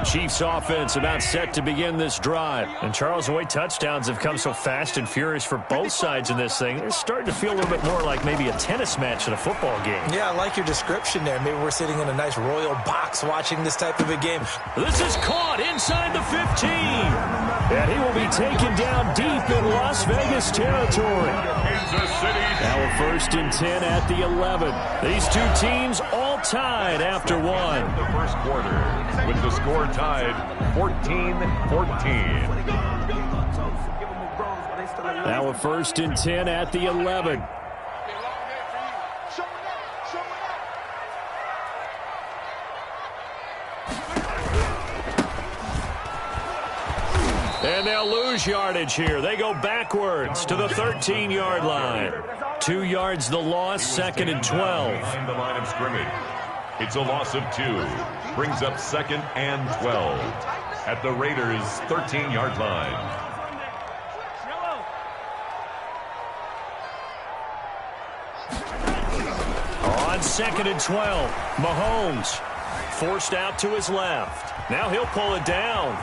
Chiefs offense about set to begin this drive. And Charles, the way touchdowns have come so fast and furious for both sides in this thing, it's starting to feel a little bit more like maybe a tennis match in a football game. Yeah, I like your description there. Maybe we're sitting in a nice royal box watching this type of a game. This is caught inside the 15. And he will be taken down deep in Las Vegas territory. Now a 1st and 10 at the 11. These two teams all tied after one. The first quarter with the score tied 14-14. Now a 1st and 10 at the 11. And they'll lose yardage here. They go backwards to the 13-yard line. 2 yards the loss, 2nd and 12. Behind the line of scrimmage. It's a loss of 2. Brings up 2nd and 12 at the Raiders' 13-yard line. On 2nd and 12, Mahomes forced out to his left. Now he'll pull it down.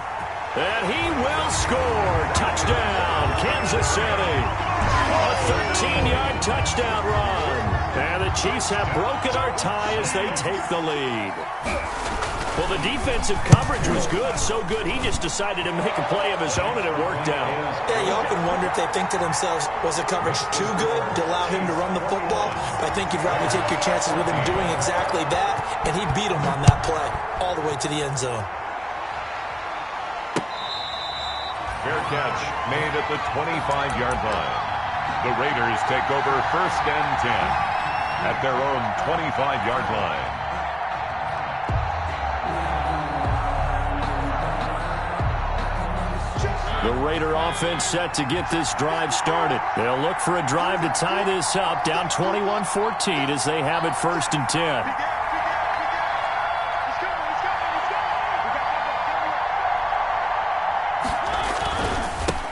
And he will score. Touchdown, Kansas City. A 13-yard touchdown run. And the Chiefs have broken our tie as they take the lead. Well, the defensive coverage was good, so good he just decided to make a play of his own, and it worked out. Yeah, you often wonder if they think to themselves, was the coverage too good to allow him to run the football? I think you'd rather take your chances with him doing exactly that, and he beat him on that play all the way to the end zone. Fair catch made at the 25-yard line. The Raiders take over 1st and 10 at their own 25-yard line. The Raider offense set to get this drive started. They'll look for a drive to tie this up, down 21-14 as they have it 1st and 10.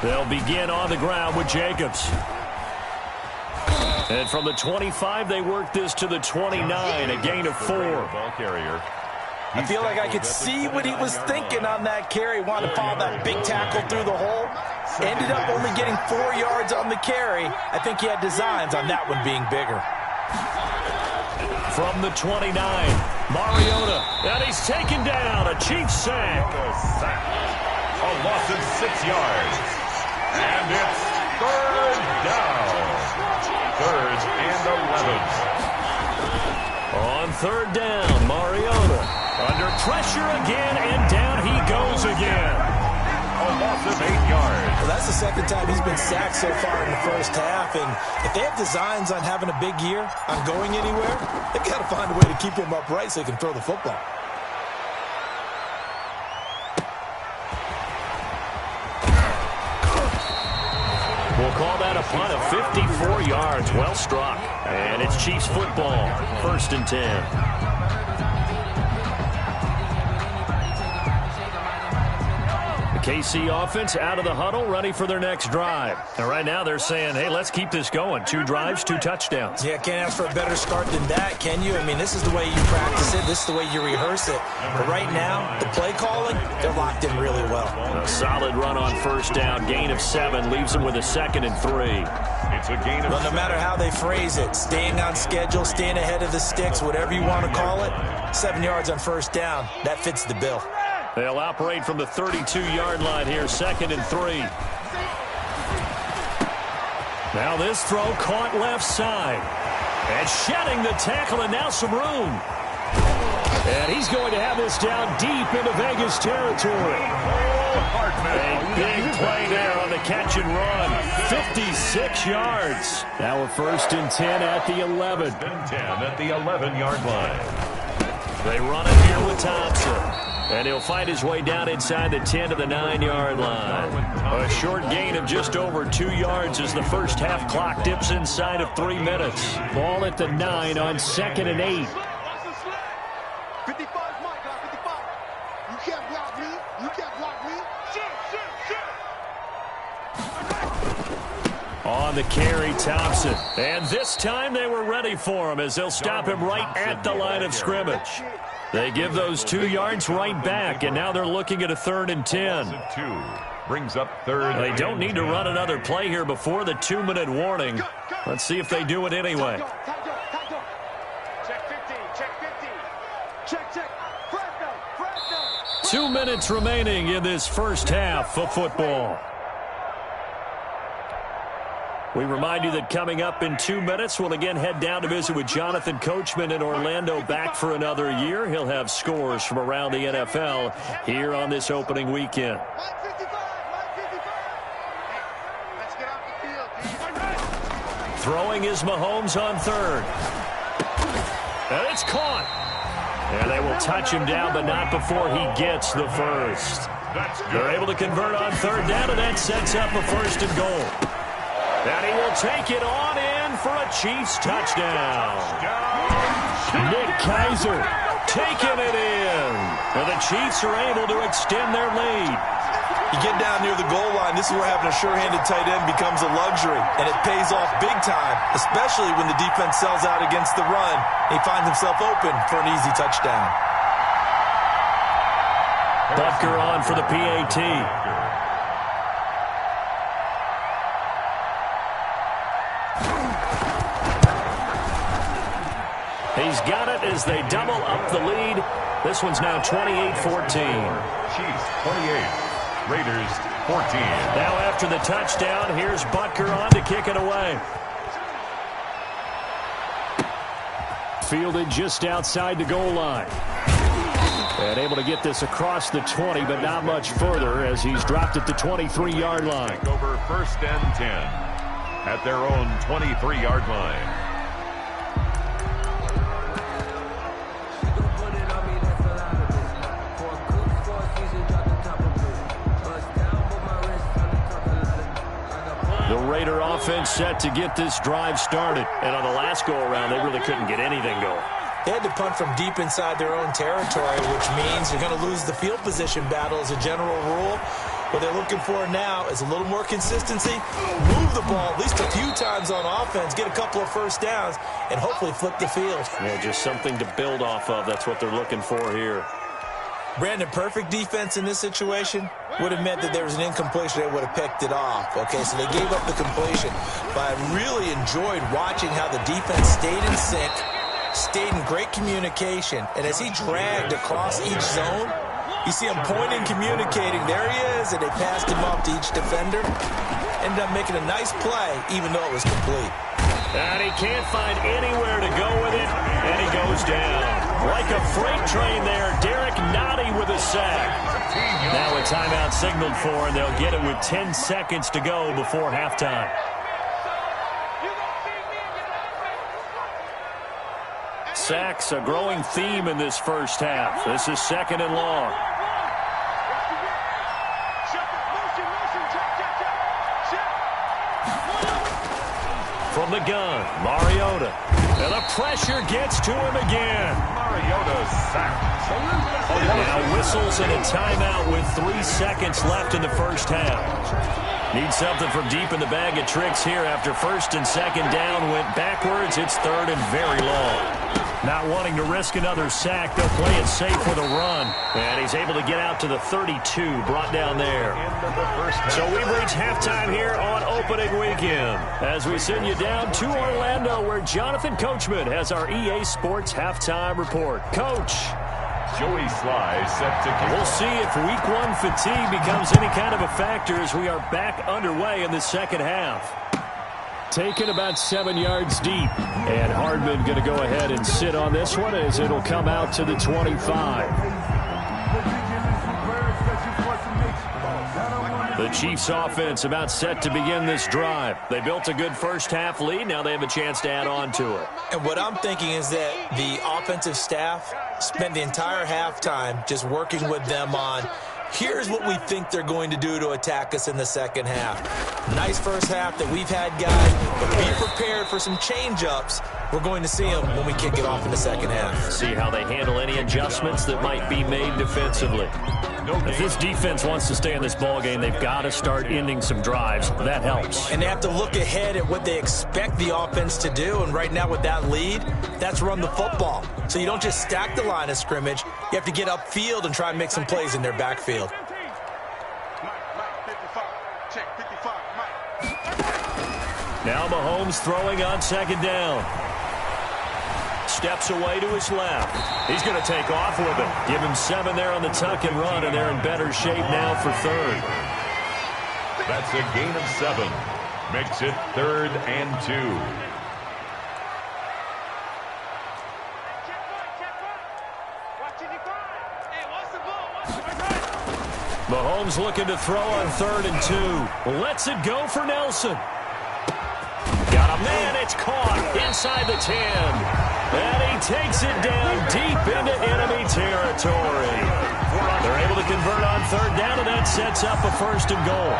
They'll begin on the ground with Jacobs. And from the 25, they work this to the 29, a gain of 4. Ball carrier. I feel like I could see what he was thinking on that carry. Wanted to follow that big tackle through the hole. Ended up only getting 4 yards on the carry. I think he had designs on that one being bigger. From the 29, Mariota. And he's taken down, a Chiefs sack. A loss of 6 yards. And it's 3rd down. 3rd and 11. On 3rd down, Mariota. Under pressure again, and down he goes again. A loss of 8 yards. Well, that's the 2nd time he's been sacked so far in the first half. And if they have designs on having a big year, on going anywhere, they've got to find a way to keep him upright so he can throw the football. We'll call that a punt of 54 yards. Well struck. And it's Chiefs football. 1st and 10. KC offense out of the huddle, ready for their next drive. And right now they're saying, hey, let's keep this going. 2 drives, 2 touchdowns. Yeah, can't ask for a better start than that, can you? I mean, this is the way you practice it. This is the way you rehearse it. But right now, the play calling, they're locked in really well. A solid run on 1st down. Gain of 7 leaves them with a 2nd and 3. It's a gain of Well, no matter how they phrase it, staying on schedule, staying ahead of the sticks, whatever you want to call it, 7 yards on 1st down, that fits the bill. They'll operate from the 32-yard line here, 2nd and 3. Now this throw caught left side. And shedding the tackle, and now some room. And he's going to have this down deep into Vegas territory. A big play there on the catch and run. 56 yards. Now a 1st and 10 at the 11. 10 at the 11-yard line. They run it here with Thompson. And he'll find his way down inside the 10 to the 9-yard line. A short gain of just over 2 yards as the first half clock dips inside of 3 minutes. Ball at the 9 on 2nd and 8. 55, Mike, 55. You can't block me. You can't block me. Shoot. On the carry, Thompson. And this time they were ready for him as they'll stop him right at the line of scrimmage. They give those 2 yards right back, and now they're looking at a 3rd and 10. 2 brings up 3rd. They don't need to run another play here before the 2-minute warning. Let's see if they do it anyway. Check 15, check 15. Check. 2 minutes remaining in this first half of football. We remind you that coming up in 2 minutes, we'll again head down to visit with Jonathan Coachman in Orlando, back for another year. He'll have scores from around the NFL here on this opening weekend. Let's get off the field, D. Throwing is Mahomes on 3rd. And it's caught. And they will touch him down, but not before he gets the first. They're able to convert on 3rd down, and that sets up a 1st and goal. And he will take it on in for a Chiefs touchdown. Nick Kaiser taking it in. And the Chiefs are able to extend their lead. You get down near the goal line, this is where having a sure-handed tight end becomes a luxury, and it pays off big time, especially when the defense sells out against the run. He finds himself open for an easy touchdown. Butker on for the PAT. He's got it as they double up the lead. This one's now 28-14. Chiefs 28, Raiders 14. Now after the touchdown, here's Butker on to kick it away. Fielded just outside the goal line. And able to get this across the 20, but not much further as he's dropped at the 23-yard line. Take over 1st and 10 at their own 23-yard line. The Raider offense set to get this drive started. And on the last go-around, they really couldn't get anything going. They had to punt from deep inside their own territory, which means you're going to lose the field position battle as a general rule. What they're looking for now is a little more consistency, move the ball at least a few times on offense, get a couple of first downs, and hopefully flip the field. Yeah, just something to build off of. That's what they're looking for here. Brandon, perfect defense in this situation would have meant that there was an incompletion. They would have picked it off. Okay, so they gave up the completion. But I really enjoyed watching how the defense stayed in sync, stayed in great communication. And as he dragged across each zone, you see him pointing, communicating. There he is, and they passed him off to each defender. Ended up making a nice play, even though it was complete. And he can't find anywhere to go with it, and he goes down. Like a freight train there, Derek Nottie with a sack. Now a timeout signaled for, and they'll get it with 10 seconds to go before halftime. Sacks, a growing theme in this first half. This is 2nd and long. From the gun, Mariota. And the pressure gets to him again. Mariota sacked. Now whistles and a timeout with 3 seconds left in the first half. Need something from deep in the bag of tricks here after 1st and 2nd down went backwards. It's 3rd and very long. Not wanting to risk another sack, they'll play it safe with a run. And he's able to get out to the 32, brought down there. So we've reached halftime here on opening weekend as we send you down to Orlando where Jonathan Coachman has our EA Sports halftime report. Coach. Joey Sly set to kick. We'll see if week 1 fatigue becomes any kind of a factor as we are back underway in the second half. Taken about 7 yards deep. And Hardman going to go ahead and sit on this one as it'll come out to the 25. The Chiefs offense about set to begin this drive. They built a good first half lead. Now they have a chance to add on to it. And what I'm thinking is that the offensive staff spent the entire halftime just working with them on, here's what we think they're going to do to attack us in the second half. Nice first half that we've had, guys, but be prepared for some change-ups We're going to see him when we kick it off in the second half. See how they handle any adjustments that might be made defensively. If this defense wants to stay in this ballgame, they've got to start ending some drives. That helps. And they have to look ahead at what they expect the offense to do. And right now with that lead, that's run the football. So you don't just stack the line of scrimmage. You have to get upfield and try and make some plays in their backfield. Now Mahomes throwing on second down. Steps away to his left. He's going to take off with it. Give him 7 there on the tuck and run, and they're in better shape now for third. That's a gain of 7. Makes it 3rd and 2. Mahomes looking to throw on 3rd and 2. Lets it go for Nelson. Got a man, it's caught inside the 10. And he takes it down deep into enemy territory. They're able to convert on 3rd down, and that sets up a 1st and goal.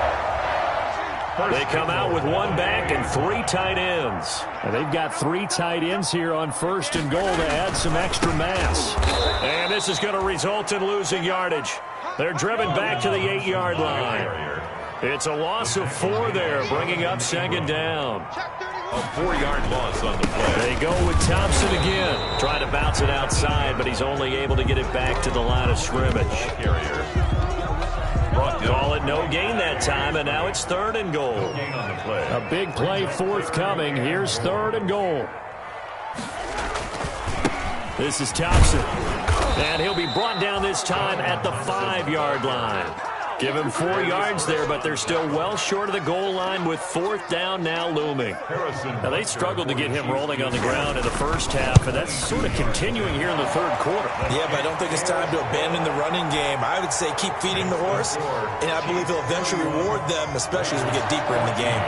They come out with 1 back and 3 tight ends. And they've got 3 tight ends here on 1st and goal to add some extra mass. And this is going to result in losing yardage. They're driven back to the 8-yard line. It's a loss of 4 there, bringing up 2nd down. A 4-yard loss on the play. They go with Thompson again. Trying to bounce it outside, but he's only able to get it back to the line of scrimmage. Call it no gain that time, and now it's 3rd and goal. No gain on the play. A big play forthcoming. Here's 3rd and goal. This is Thompson. And he'll be brought down this time at the 5-yard line. Give him 4 yards there, but they're still well short of the goal line with 4th down now looming. Now, they struggled to get him rolling on the ground in the first half, and that's sort of continuing here in the 3rd quarter. Yeah, but I don't think it's time to abandon the running game. I would say keep feeding the horse, and I believe he'll eventually reward them, especially as we get deeper in the game.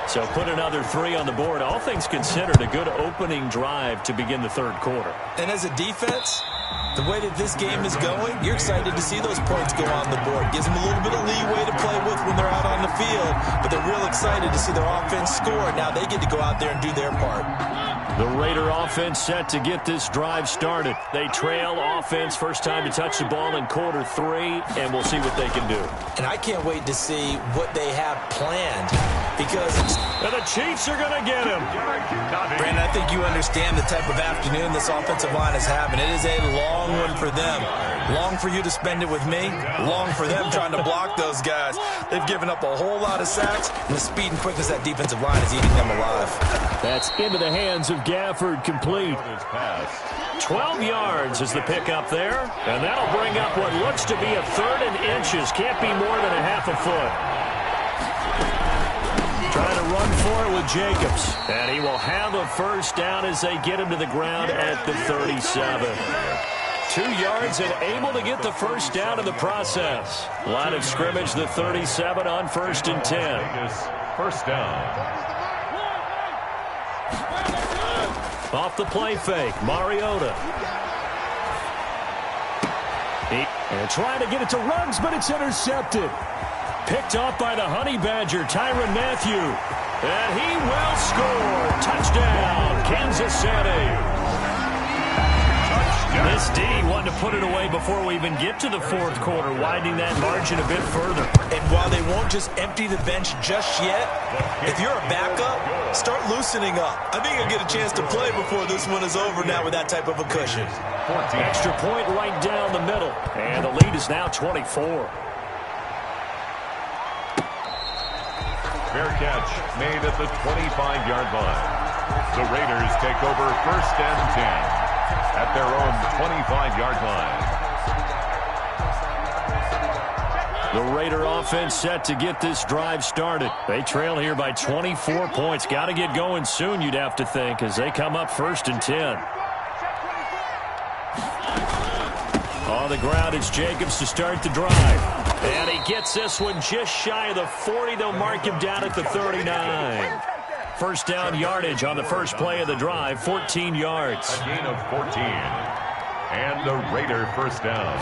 So put another 3 on the board. All things considered, a good opening drive to begin the 3rd quarter. And as a defense, the way that this game is going, you're excited to see those points go on the board. Gives them a little bit of leeway to play with when they're out on the field, but they're real excited to see their offense score. Now they get to go out there and do their part. The Raider offense set to get this drive started. They trail offense, first time to touch the ball in quarter 3, and we'll see what they can do. And I can't wait to see what they have planned, because and the Chiefs are going to get him. Brandon, I think you understand the type of afternoon this offensive line is having. It is a long one for them. Long for you to spend it with me. Long for them trying to block those guys. They've given up a whole lot of sacks, and the speed and quickness of that defensive line is eating them alive. That's into the hands of Gafford, complete. 12 yards is the pickup there, and that'll bring up what looks to be a 3rd and inches. Can't be more than a half a foot. Trying to run for it with Jacobs, and he will have a 1st down as they get him to the ground at the 37. 2 yards and able to get the 1st down in the process. Line of scrimmage, the 37 on 1st and 10. 1st down. Off the play fake, Mariota. And trying to get it to Ruggs, but it's intercepted. Picked off by the Honey Badger, Tyrann Mathieu. And he will score. Touchdown, Kansas City. This D wanted to put it away before we even get to the 4th quarter, widening that margin a bit further. And while they won't just empty the bench just yet, if you're a backup, start loosening up. I think you'll get a chance to play before this one is over now with that type of a cushion. 14. Extra point right down the middle. And the lead is now 24. Fair catch made at the 25-yard line. The Raiders take over 1st and 10. At their own 25-yard line. The Raider offense set to get this drive started. They trail here by 24 points. Got to get going soon, you'd have to think, as they come up 1st and 10. On the ground, it's Jacobs to start the drive. And he gets this one just shy of the 40. They'll mark him down at the 39. 1st down yardage on the first play of the drive, 14 yards. A gain of 14. And the Raider 1st down.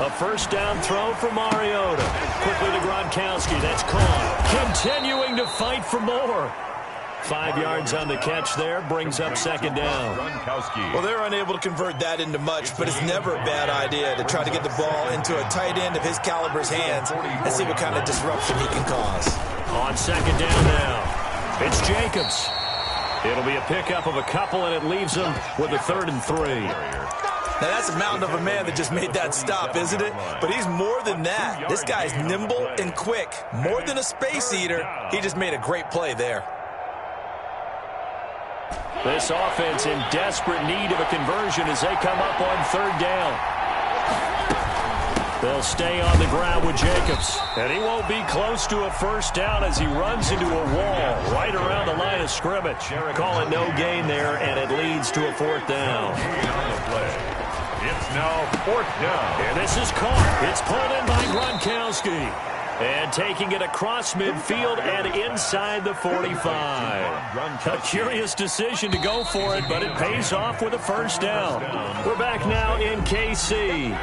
A 1st down throw for Mariota. Quickly to Gronkowski. That's caught. Continuing to fight for more. 5 yards on the catch there, brings up second down. Well, they're unable to convert that into much, but it's never a bad idea to try to get the ball into a tight end of his caliber's hands and see what kind of disruption he can cause. On second down now, it's Jacobs. It'll be a pickup of a couple, and it leaves him with a 3rd and 3. Now, that's a mountain of a man that just made that stop, isn't it? But he's more than that. This guy's nimble and quick. More than a space eater, he just made a great play there. This offense in desperate need of a conversion as they come up on 3rd down. They'll stay on the ground with Jacobs. And he won't be close to a 1st down as he runs into a wall right around the line of scrimmage. Call it no gain there, and it leads to a 4th down. It's now 4th down. And this is caught. It's pulled in by Gronkowski. And taking it across midfield and inside the 45. A curious decision to go for it, but it pays off with a 1st down. We're back now in KC.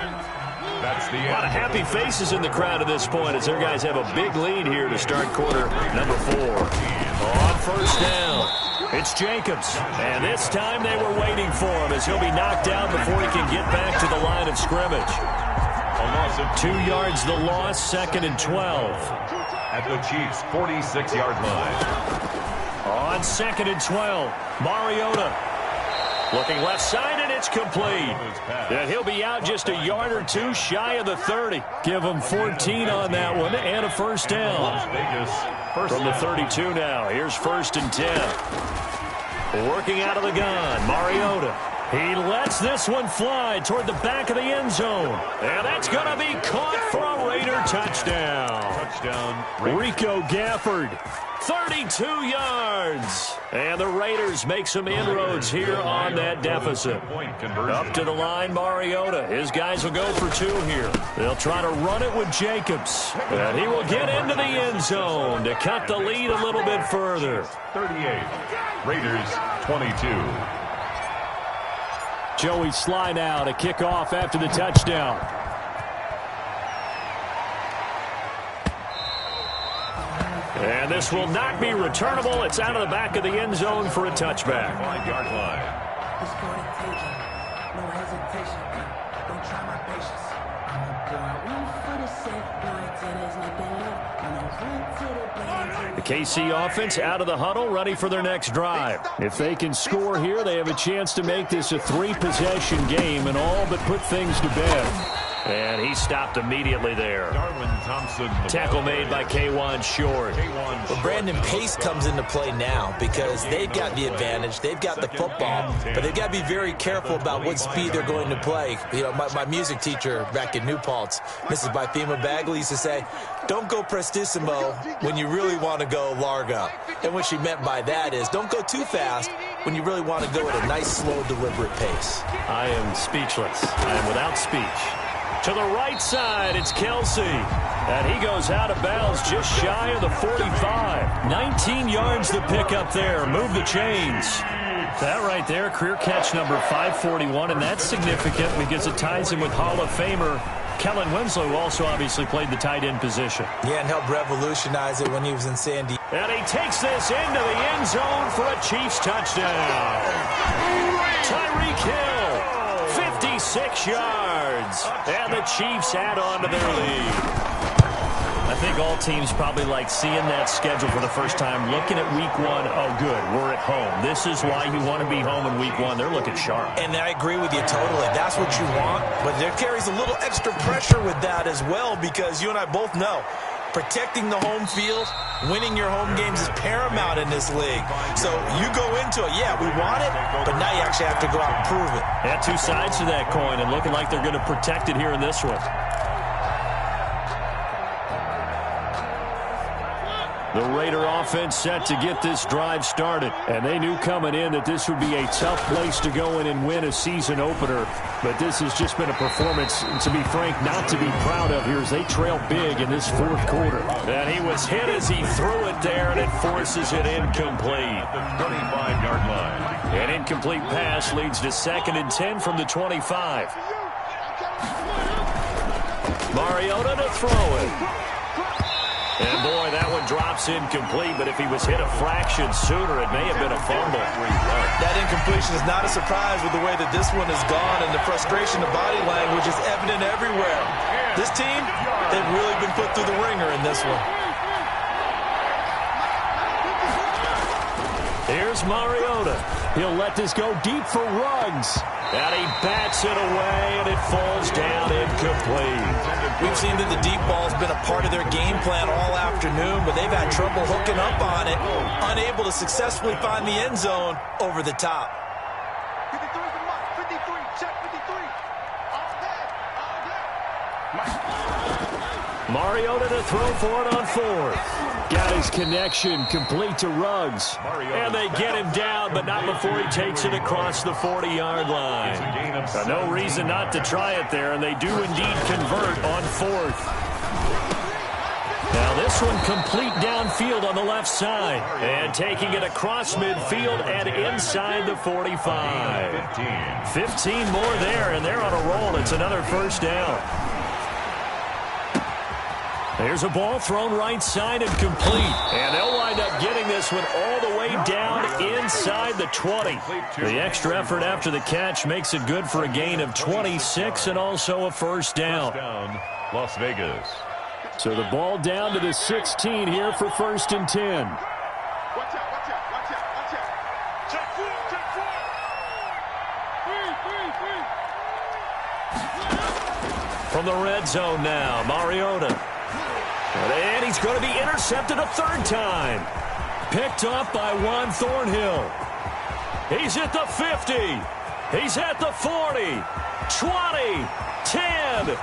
That's the A lot of happy faces in the crowd at this point as their guys have a big lead here to start quarter number 4. On 1st down, it's Jacobs. And this time they were waiting for him as he'll be knocked down before he can get back to the line of scrimmage. A loss of 2 yards the loss, 2nd and 12. At the Chiefs' 46-yard line. On 2nd and 12, Mariota. Looking left side, and it's complete. And he'll be out just a yard or two shy of the 30. Give him 14 on that one and a 1st down. Las Vegas. From the 32 now, here's 1st and 10. Working out of the gun, Mariota. He lets this one fly toward the back of the end zone. And that's going to be caught for a Raider touchdown. Rico Gafford, 32 yards. And the Raiders make some inroads here on that deficit. Up to the line, Mariota. His guys will go for 2 here. They'll try to run it with Jacobs. And he will get into the end zone to cut the lead a little bit further. 38. Raiders 22. Joey Sly now to kick off after the touchdown. And this will not be returnable. It's out of the back of the end zone for a touchback. 5-yard line. No hesitation. Don't try my patience. I'm a boy. One for the set. Blind till there's nothing left. I'm a run to the blind. The KC offense out of the huddle, ready for their next drive. If they can score here, they have a chance to make this a 3-possession game and all but put things to bed. And he stopped immediately there. Darwin Thompson. Tackle made by K'Wan Short. But Brandon, pace comes into play now because they've got the advantage. They've got the football, but they've got to be very careful about what speed they're going to play. You know, my music teacher back in New Paltz, Mrs. Bythema Bagley, used to say, don't go prestissimo when you really want to go largo. And what she meant by that is don't go too fast when you really want to go at a nice, slow, deliberate pace. I am speechless. I am without speech. To the right side, it's Kelsey. And he goes out of bounds just shy of the 45. 19 yards to pick up there. Move the chains. That right there, career catch number 541, and that's significant because it ties him with Hall of Famer Kellen Winslow, who also obviously played the tight end position. Yeah, and helped revolutionize it when he was in San Diego. And he takes this into the end zone for a Chiefs touchdown. Tyreek Hill, 56 yards. And the Chiefs add on to their lead. I think all teams probably like seeing that schedule for the first time, looking at week 1. Oh, good, we're at home. This is why you want to be home in week 1. They're looking sharp. And I agree with you totally. That's what you want. But there carries a little extra pressure with that as well because you and I both know protecting the home field, winning your home games is paramount in this league. So you go into it, yeah, we want it, but now you actually have to go out and prove it. Yeah, two sides to that coin and looking like they're going to protect it here in this one. The Raider offense set to get this drive started. And they knew coming in that this would be a tough place to go in and win a season opener. But this has just been a performance, to be frank, not to be proud of here as they trail big in this fourth quarter. And he was hit as he threw it there, and it forces it incomplete. The 25-yard line. An incomplete pass leads to 2nd and 10 from the 25. Mariota to throw it. And, boy, that one drops incomplete, but if he was hit a fraction sooner, it may have been a fumble. That incompletion is not a surprise with the way that this one has gone, and the frustration of body language is evident everywhere. This team, they've really been put through the ringer in this one. Here's Mariota. He'll let this go deep for Ruggs. And he bats it away, and it falls down incomplete. We've seen that the deep ball's been a part of their game plan all afternoon, but they've had trouble hooking up on it, unable to successfully find the end zone over the top. 53 for Mike. 53. Check 53. All day. All day. Mariota to throw for it on fourth. Got his connection complete to Ruggs. And they get him down, but not before he takes it across the 40-yard line. No reason not to try it there, and they do indeed convert on fourth. Now this one complete downfield on the left side. And taking it across midfield and inside the 45. 15 more there, and they're on a roll. It's another first down. There's a ball thrown right side and complete. And they'll wind up getting this one all the way down inside the 20. The extra effort after the catch makes it good for a gain of 26 and also a first down. Las Vegas. So the ball down to the 16 here for 1st and 10. Watch out, watch out, watch out, watch out. Check four, check four. From the red zone now, Mariota. And he's going to be intercepted a third time. Picked up by Juan Thornhill. He's at the 50. He's at the 40. 20. 10.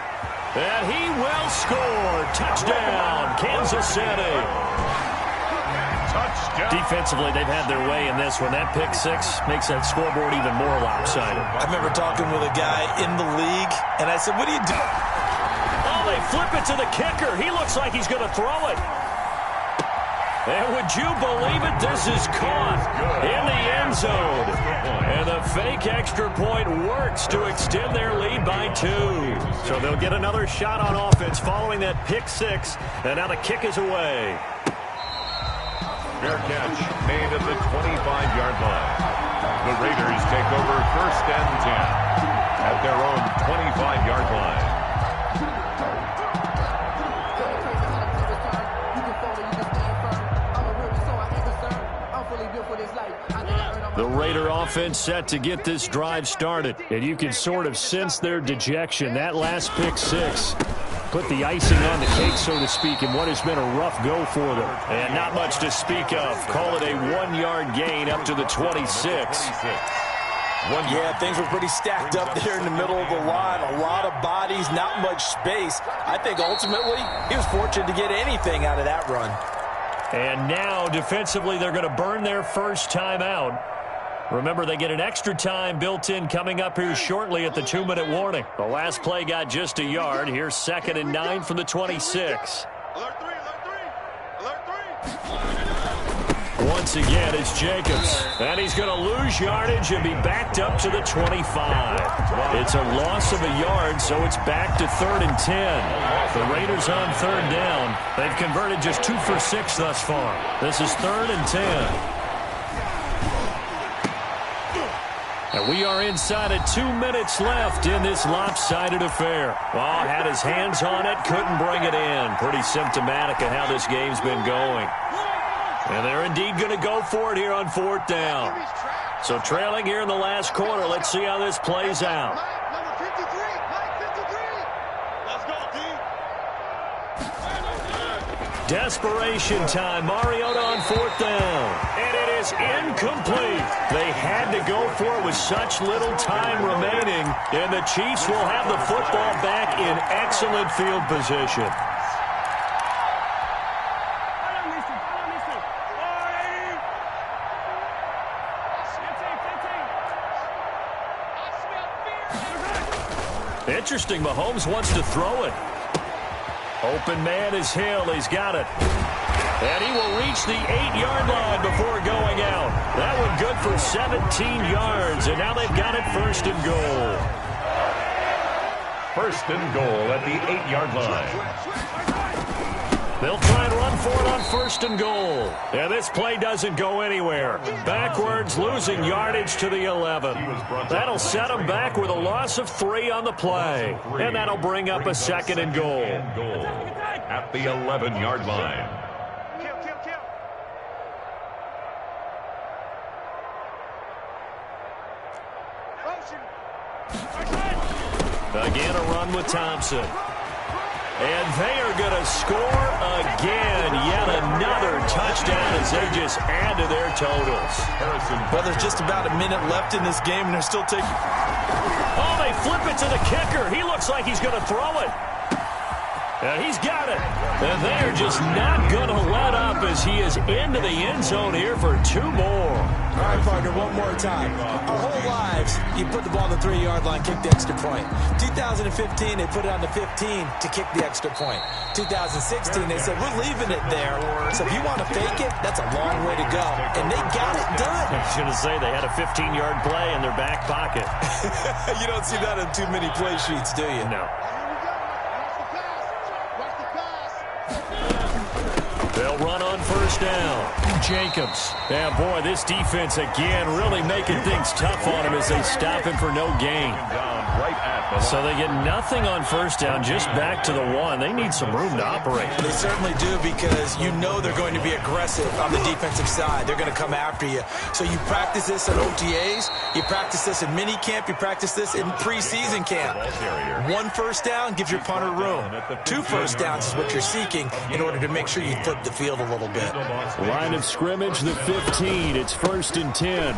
And he will score. Touchdown, Kansas City. Touchdown. Defensively, they've had their way in this one. That pick six makes that scoreboard even more lopsided. I remember talking with a guy in the league, and I said, what do you do? Oh, they flip it to the kicker. He looks like he's going to throw it. And would you believe it? This is caught in the end zone. And the fake extra point works to extend their lead by 2. So they'll get another shot on offense following that pick six. And now the kick is away. Fair catch made at the 25-yard line. The Raiders take over 1st and 10 at their own 25-yard line. The Raider offense set to get this drive started. And you can sort of sense their dejection. That last pick six put the icing on the cake, so to speak, in what has been a rough go for them. And not much to speak of. Call it a 1-yard gain up to the 26. Yeah, things were pretty stacked up there in the middle of the line. A lot of bodies, not much space. I think ultimately he was fortunate to get anything out of that run. And now, defensively, they're going to burn their first time out. Remember, they get an extra time built in coming up here shortly at the 2-minute warning. The last play got just a yard. Here's 2nd and 9 from the 26. Alert 3, alert 3. Alert 3. Once again, it's Jacobs. And he's going to lose yardage and be backed up to the 25. It's a loss of a yard, so it's back to 3rd and 10. The Raiders on 3rd down. They've converted just 2 for 6 thus far. This is 3rd and 10. And we are inside of 2 minutes left in this lopsided affair. Well, had his hands on it, couldn't bring it in. Pretty symptomatic of how this game's been going. And they're indeed going to go for it here on 4th down. So trailing here in the last quarter, let's see how this plays out. Number 53, Mike 53. Let's go, D. Desperation time. Mariota on 4th down. And it is incomplete. They had to go for it with such little time remaining. And the Chiefs will have the football back in excellent field position. Interesting, Mahomes wants to throw it. Open man is Hill. He's got it. And he will reach the 8-yard line before going out. That one good for 17 yards. And now they've got it 1st and goal. 1st and goal at the 8-yard line. They'll try and run for it on 1st and goal. And this play doesn't go anywhere. Backwards, losing yardage to the 11. That'll set them back with a loss of 3 on the play. And that'll bring up a 2nd and goal. At the 11-yard line. Again, a run with Thompson. And they are going to score again. Yet another touchdown as they just add to their totals. Well, there's just about a minute left in this game, and they're still taking... Oh, they flip it to the kicker. He looks like he's going to throw it. And he's got it. And they are just not going to let up as he is into the end zone here for 2 more. All right, partner, one more time. Our whole lives, you put the ball on the 3-yard line, kick the extra point. 2015, they put it on the 15 to kick the extra point. 2016, they said, we're leaving it there. So if you want to fake it, that's a long way to go. And they got it done. I was going to say, they had a 15-yard play in their back pocket. You don't see that in too many play sheets, do you? No. They'll run on 1st down. Jacobs. Yeah, boy, this defense again really making things tough on him as they stop him for no gain. So they get nothing on 1st down, just back to the 1. They need some room to operate. They certainly do, because you know they're going to be aggressive on the defensive side. They're going to come after you. So you practice this at OTAs, you practice this in mini camp, you practice this in preseason camp. 1 1st down gives your punter room. 2 1st downs is what you're seeking in order to make sure you flip the field a little bit. Line of scrimmage, the 15. It's 1st and 10.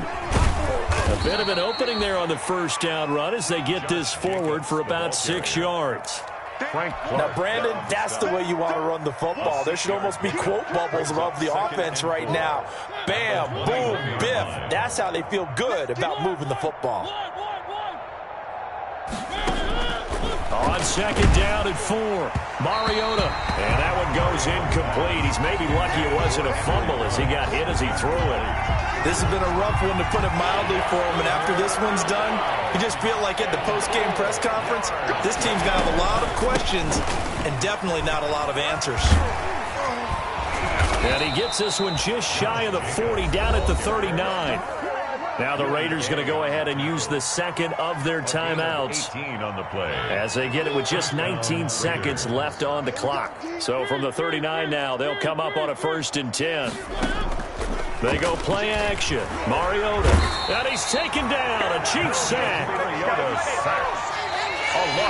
A bit of an opening there on the 1st down run as they get this forward for about 6 yards. Now, Brandon, that's the way you want to run the football. There should almost be quote bubbles above the offense right now. Bam, boom, biff. That's how they feel good about moving the football. On 2nd down and 4, Mariota. And that one goes incomplete. He's maybe lucky it wasn't a fumble as he got hit as he threw it. This has been a rough one, to put it mildly, for him. And after this one's done, you just feel like at the post-game press conference, this team's going to have a lot of questions and definitely not a lot of answers. And he gets this one just shy of the 40, down at the 39. Now the Raiders going to go ahead and use the 2nd of their timeouts 18 on the play. as they get it with just 19 seconds left on the clock. So from the 39 now, they'll come up on a 1st and 10. They go play action. Mariota. And he's taken down. A Chiefs sack.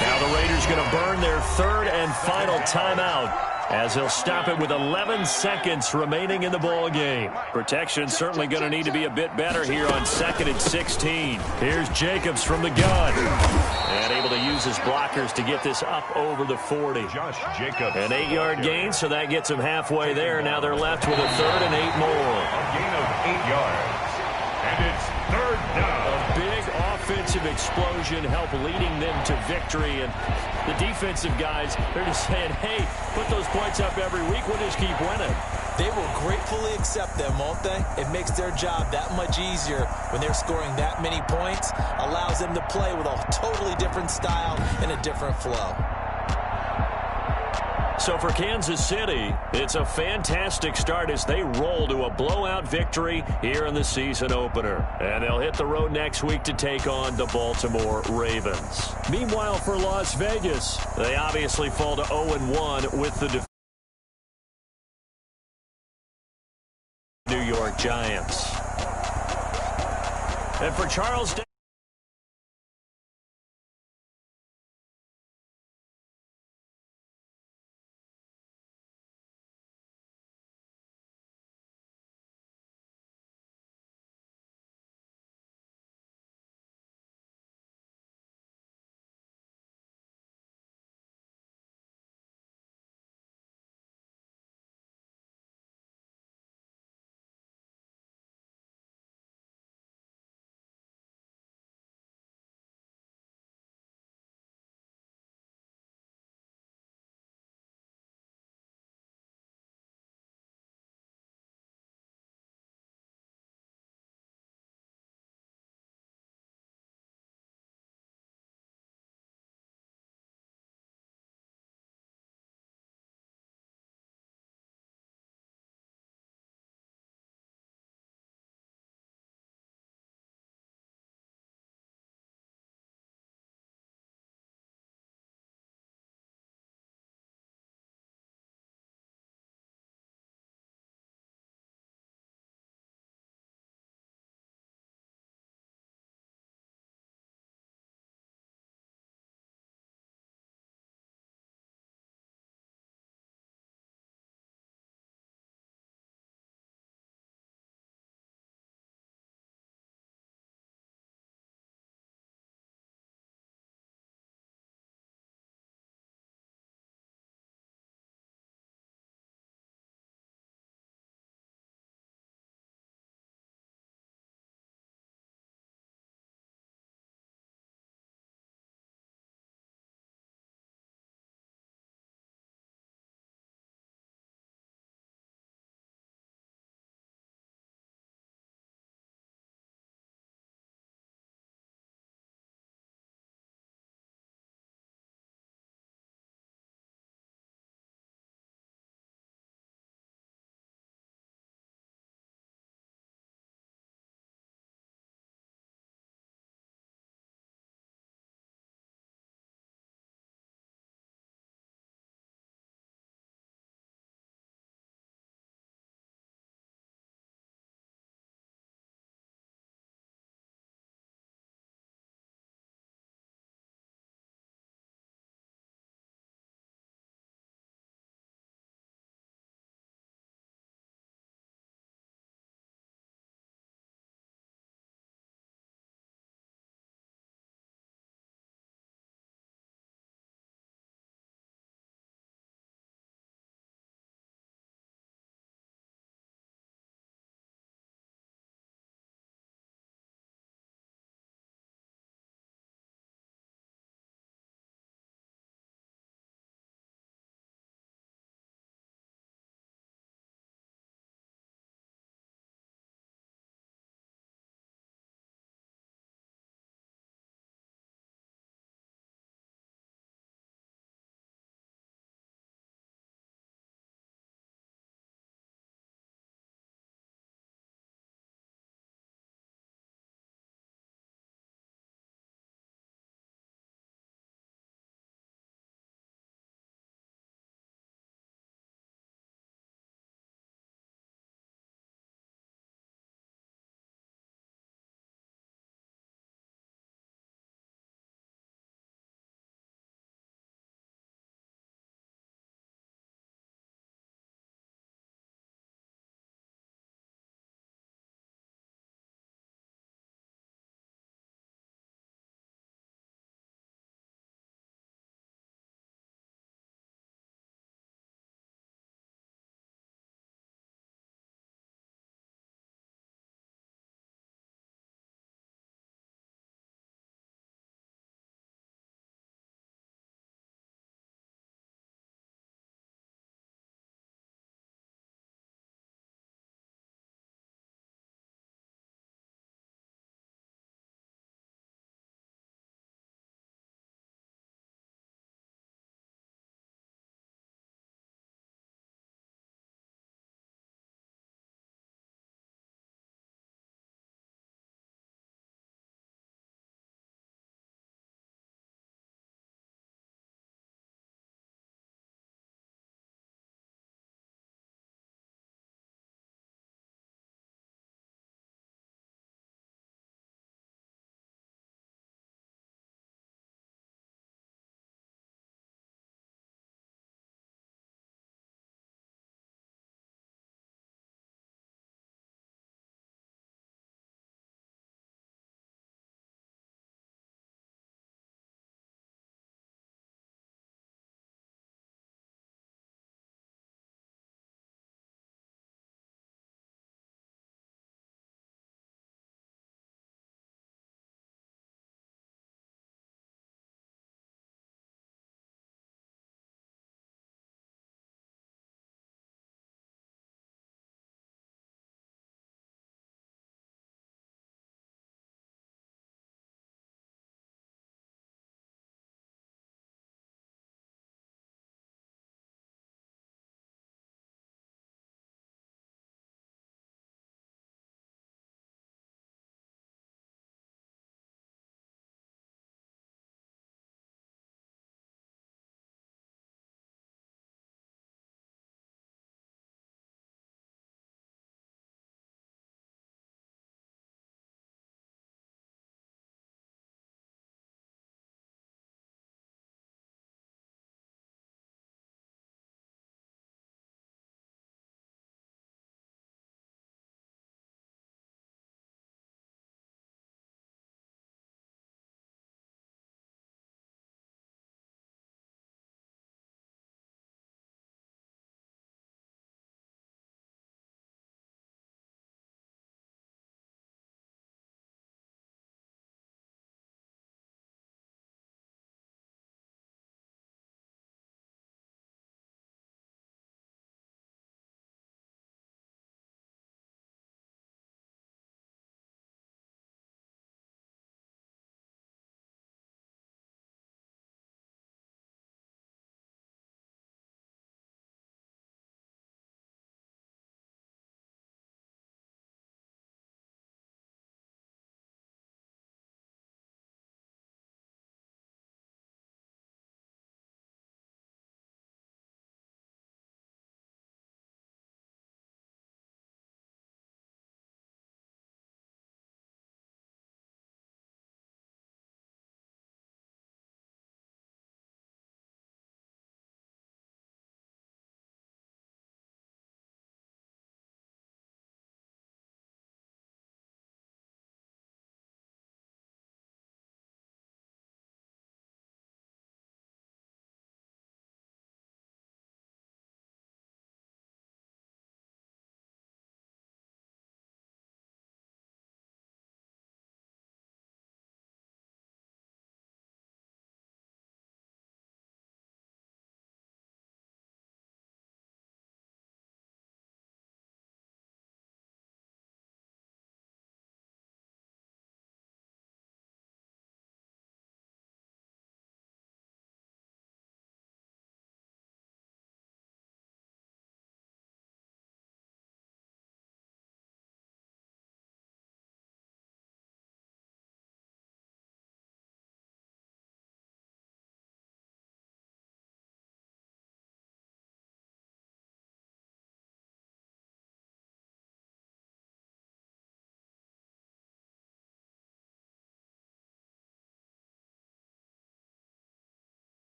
Now the Raiders going to burn their 3rd and final timeout as they'll stop it with 11 seconds remaining in the ball game. Protection certainly going to need to be a bit better here on 2nd and 16. Here's Jacobs from the gun. And able to use his blockers to get this up over the 40. Josh Jacobs. An 8-yard gain, so that gets them halfway there. Now they're left with a 3rd and 8 more. A gain of 8 yards. And it's 3rd down. A big offensive explosion help leading them to victory. And the defensive guys, they're just saying, hey, put those points up every week. We'll just keep winning. They will gratefully accept them, won't they? It makes their job that much easier when they're scoring that many points. Allows them to play with a totally different style and a different flow. So for Kansas City, it's a fantastic start as they roll to a blowout victory here in the season opener. And they'll hit the road next week to take on the Baltimore Ravens. Meanwhile, for Las Vegas, they obviously fall to 0-1 with the New York Giants. And for Charles